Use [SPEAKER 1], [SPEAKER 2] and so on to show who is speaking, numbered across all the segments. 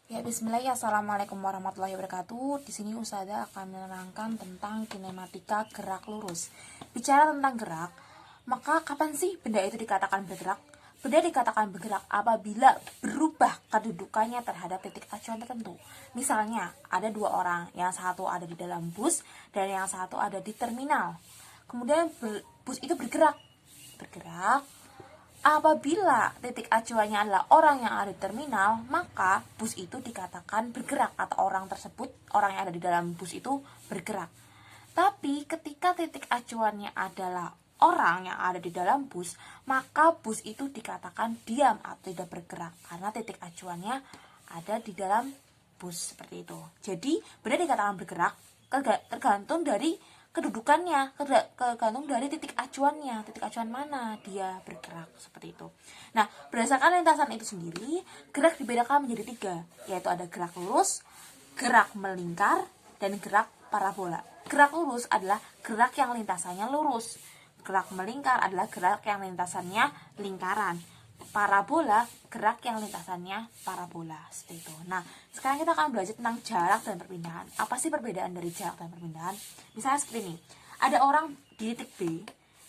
[SPEAKER 1] Ya, bismillah, assalamualaikum warahmatullahi wabarakatuh. Di sini Ustazah akan menerangkan tentang kinematika gerak lurus. Bicara tentang gerak, maka kapan sih benda itu dikatakan bergerak? Benda dikatakan bergerak apabila berubah kedudukannya terhadap titik acuan tertentu. Misalnya, ada dua orang, yang satu ada di dalam bus dan yang satu ada di terminal. Kemudian bus itu bergerak. Apabila titik acuannya adalah orang yang ada di terminal, maka bus itu dikatakan bergerak atau orang tersebut, orang yang ada di dalam bus itu bergerak. Tapi ketika titik acuannya adalah orang yang ada di dalam bus, maka bus itu dikatakan diam atau tidak bergerak karena titik acuannya ada di dalam bus, seperti itu. Jadi benda dikatakan bergerak tergantung dari kedudukannya, tergantung dari titik acuannya, titik acuan mana dia bergerak, seperti itu. Nah, berdasarkan lintasan itu sendiri, gerak dibedakan menjadi 3, yaitu ada gerak lurus, gerak melingkar, dan gerak parabola. Gerak lurus adalah gerak yang lintasannya lurus. Gerak melingkar adalah gerak yang lintasannya lingkaran. Parabola, gerak yang lintasannya parabola, seperti itu. Nah, sekarang kita akan belajar tentang jarak dan perpindahan. Apa sih perbedaan dari jarak dan perpindahan? Misalnya seperti ini, ada orang di titik B,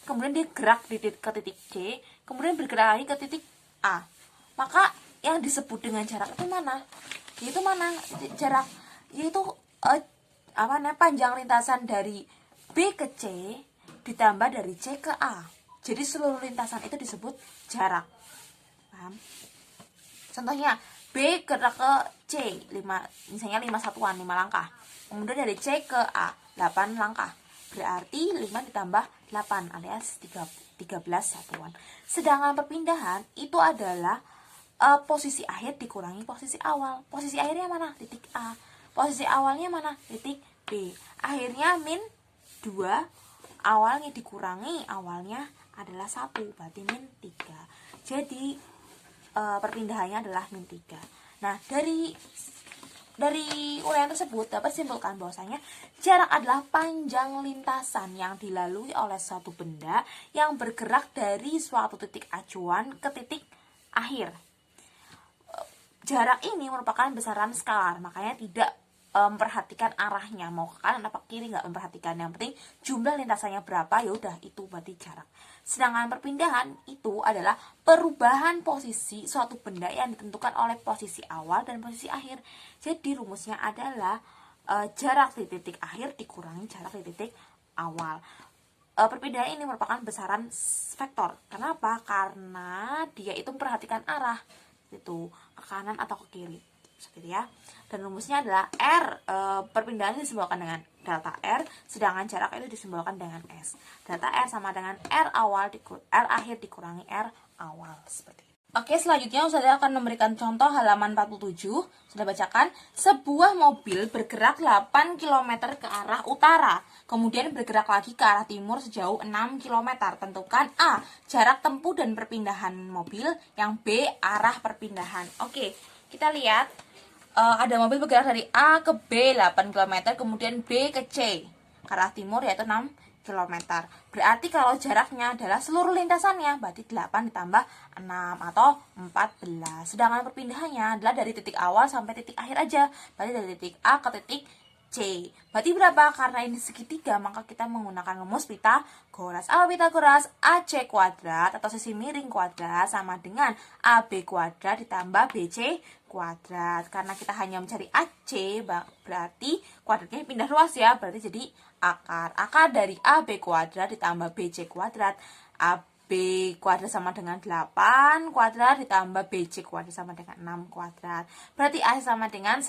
[SPEAKER 1] kemudian dia gerak ke titik C, kemudian bergerak lagi ke titik A. Maka yang disebut dengan jarak itu mana? Yaitu mana? Jarak yaitu panjang lintasan dari B ke C ditambah dari C ke A. Jadi seluruh lintasan itu disebut jarak. Paham? Contohnya, B gerak ke C, misalnya 5 satuan, 5 langkah. Kemudian dari C ke A, 8 langkah. Berarti 5 ditambah 8 alias 13 satuan. Sedangkan perpindahan itu adalah posisi akhir dikurangi posisi awal. Posisi akhirnya mana? Titik A. Posisi awalnya mana? Titik B. Akhirnya min 2, awalnya dikurangi awalnya adalah 1, berarti min 3. Jadi perpindahannya adalah min 3. Nah, dari uraian tersebut dapat disimpulkan bahwasanya jarak adalah panjang lintasan yang dilalui oleh suatu benda yang bergerak dari suatu titik acuan ke titik akhir. Jarak ini merupakan besaran skalar, makanya tidak memperhatikan arahnya, mau ke kanan apa kiri nggak memperhatikan, yang penting jumlah lintasannya berapa, ya udah itu berarti jarak. Sedangkan perpindahan itu adalah perubahan posisi suatu benda yang ditentukan oleh posisi awal dan posisi akhir. Jadi rumusnya adalah jarak di titik akhir dikurangi jarak di titik awal. Perpindahan ini merupakan besaran vektor. Kenapa? Karena dia itu memperhatikan arah, itu ke kanan atau ke kiri, seperti ya. Dan rumusnya adalah R, perpindahan disimbolkan dengan delta R, sedangkan jarak itu disimbolkan dengan S. Delta R sama dengan R akhir dikurangi R awal, seperti itu. Oke, selanjutnya saya akan memberikan contoh halaman 47. Sudah bacakan? Sebuah mobil bergerak 8 km ke arah utara, kemudian bergerak lagi ke arah timur sejauh 6 km. Tentukan A, jarak tempuh dan perpindahan mobil, yang B, arah perpindahan. Oke, kita lihat. Ada mobil bergerak dari A ke B 8 km, kemudian B ke C ke arah timur yaitu 6 km. Berarti kalau jaraknya adalah seluruh lintasannya, berarti 8 ditambah 6 atau 14. Sedangkan perpindahannya adalah dari titik awal sampai titik akhir aja, berarti dari titik A ke titik C. Berarti berapa? Karena ini segitiga, maka kita menggunakan rumus Pitagoras. Apa Pitagoras? AC kuadrat atau sisi miring kuadrat sama dengan AB kuadrat ditambah BC kuadrat. Karena kita hanya mencari AC, berarti kuadratnya pindah ruas ya, berarti jadi akar. Akar dari AB kuadrat ditambah BC kuadrat. AB kuadrat sama dengan 8 kuadrat ditambah BC kuadrat sama dengan 6 kuadrat. Berarti A sama dengan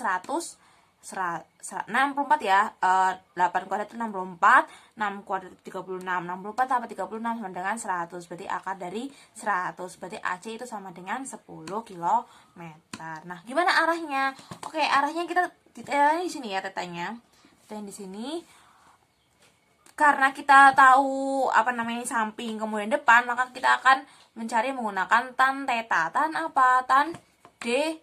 [SPEAKER 1] 64 ya. 8 kuadrat itu 64, 6 kuadrat itu 36, 64 tambah 36 sama dengan 100, berarti akar dari 100, berarti AC itu sama dengan 10 km. Nah, gimana arahnya? Oke, arahnya kita detailnya di sini ya, tetanya di sini. Karena kita tahu samping kemudian depan, maka kita akan mencari menggunakan tan theta. Tan apa? Tan D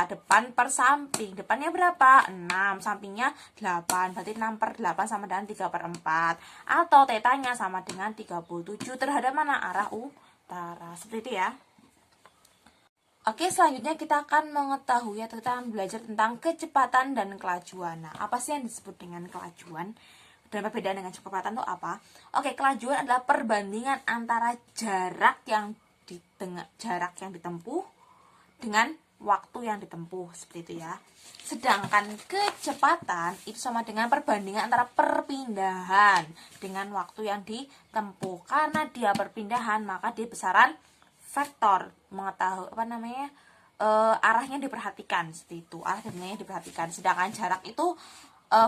[SPEAKER 1] depan per samping. Depannya berapa? 6, sampingnya 8, berarti 6 per 8 sama dengan 3 per 4, atau tetanya sama dengan 37 terhadap mana? Arah utara, seperti itu ya. Oke, selanjutnya kita akan mengetahui atau kita akan belajar tentang kecepatan dan kelajuan. Nah, apa sih yang disebut dengan kelajuan? Dan perbedaan dengan kecepatan itu apa? Oke, kelajuan adalah perbandingan antara jarak yang ditempuh dengan waktu yang ditempuh, seperti itu ya. Sedangkan kecepatan itu sama dengan perbandingan antara perpindahan dengan waktu yang ditempuh. Karena dia perpindahan, maka dia besaran vektor, mengetahui arahnya diperhatikan, seperti itu. Arah dan diperhatikan. Sedangkan jarak itu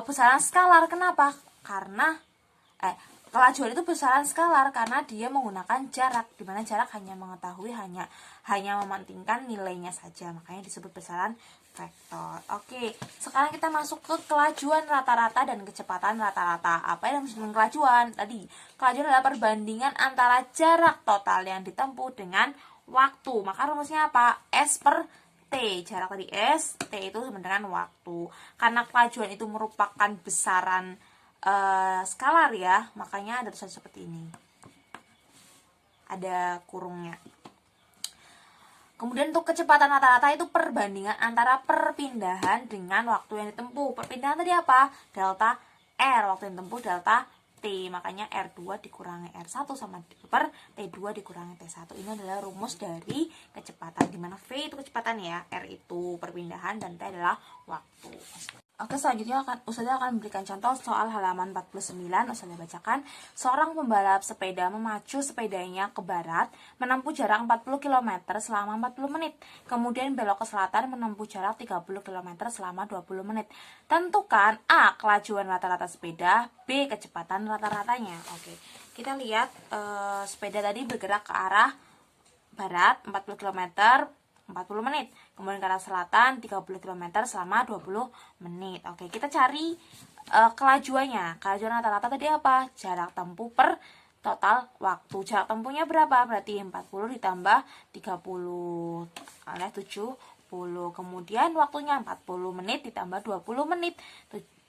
[SPEAKER 1] besaran skalar. Kenapa? Karena kelajuan itu besaran skalar karena dia menggunakan jarak, di mana jarak hanya mengetahui hanya mementingkan nilainya saja, makanya disebut besaran vektor. Oke, sekarang kita masuk ke kelajuan rata-rata dan kecepatan rata-rata. Apa yang disebut kelajuan? Tadi, kelajuan adalah perbandingan antara jarak total yang ditempuh dengan waktu. Maka rumusnya apa? S per T. Jarak tadi S, T itu sama dengan waktu. Karena kelajuan itu merupakan besaran skalar ya, makanya ada tulisan seperti ini. Ada kurungnya. Kemudian untuk kecepatan rata-rata itu perbandingan antara perpindahan dengan waktu yang ditempuh. Perpindahan tadi apa? Delta R, waktu yang ditempuh delta T. Makanya R2 dikurangi R1 sama per T2 dikurangi T1. Ini adalah rumus dari kecepatan, dimana V itu kecepatan ya, R itu perpindahan, dan T adalah waktu. Oke, selanjutnya Ustazah akan memberikan contoh soal halaman 49. Ustazah bacakan. Seorang pembalap sepeda memacu sepedanya ke barat, menempuh jarak 40 km selama 40 menit. Kemudian belok ke selatan menempuh jarak 30 km selama 20 menit. Tentukan A. Kelajuan rata-rata sepeda, B. Kecepatan rata-ratanya. Oke, kita lihat sepeda tadi bergerak ke arah barat 40 km 40 menit, kemudian ke arah selatan 30 km selama 20 menit. Oke, kita cari kelajuannya. Kelajuan rata-rata tadi apa? Jarak tempuh per total waktu. Jarak tempuhnya berapa? Berarti 40 ditambah 30 alias 70. Kemudian waktunya 40 menit ditambah 20 menit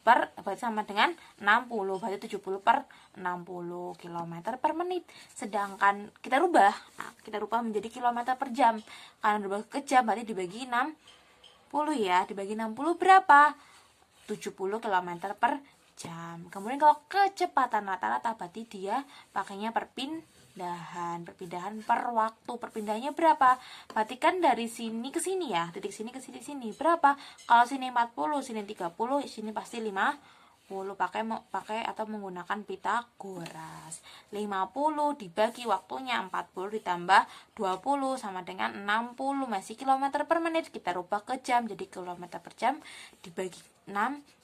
[SPEAKER 1] berarti sama dengan 60, berarti 70 per 60 km per menit. Sedangkan kita rubah menjadi kilometer per jam. Karena berubah ke jam berarti dibagi 60 ya, dibagi 60 berapa? 70 km per jam. Kemudian kalau kecepatan rata-rata berarti dia pakainya perpindahan per waktu. Perpindahannya berapa? Berarti kan dari sini ke sini ya, titik sini ke sini berapa? Kalau sini 40, sini 30, sini pasti 50. Pakai atau menggunakan Pitagoras. 50 dibagi waktunya 40 ditambah 20 sama dengan 60, masih kilometer per menit. Kita rubah ke jam jadi kilometer per jam dibagi 60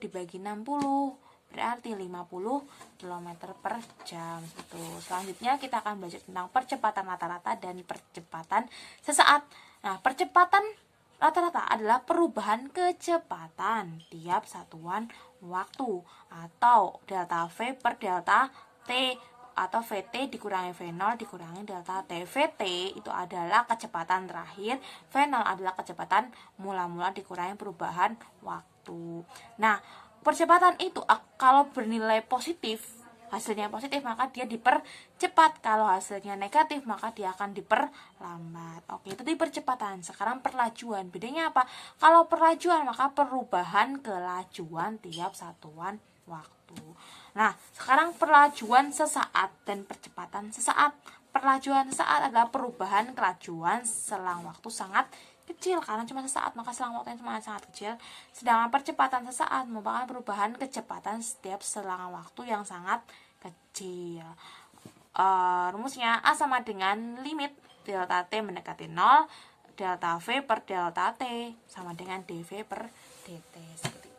[SPEAKER 1] dibagi 60 berarti 50 km per jam gitu. Selanjutnya kita akan belajar tentang percepatan rata-rata dan percepatan sesaat. Nah, percepatan rata-rata adalah perubahan kecepatan tiap satuan waktu atau delta V per delta T atau VT dikurangi V0 dikurangi delta T. VT itu adalah kecepatan terakhir, V0 adalah kecepatan mula-mula dikurangi perubahan waktu. Nah, percepatan itu kalau bernilai positif, hasilnya positif maka dia dipercepat. Kalau hasilnya negatif maka dia akan diperlambat. Oke, itu di percepatan. Sekarang perlajuan. Bedanya apa? Kalau perlajuan maka perubahan kelajuan tiap satuan waktu. Nah, sekarang perlajuan sesaat dan percepatan sesaat. Perlajuan sesaat adalah perubahan kelajuan selang waktu sangat kecil karena cuma sesaat, maka selang waktu yang sangat kecil. Sedangkan percepatan sesaat merupakan perubahan kecepatan setiap selang waktu yang sangat kecil. Rumusnya A sama dengan limit delta T mendekati 0, delta V per delta T sama dengan dV per dt. Seperti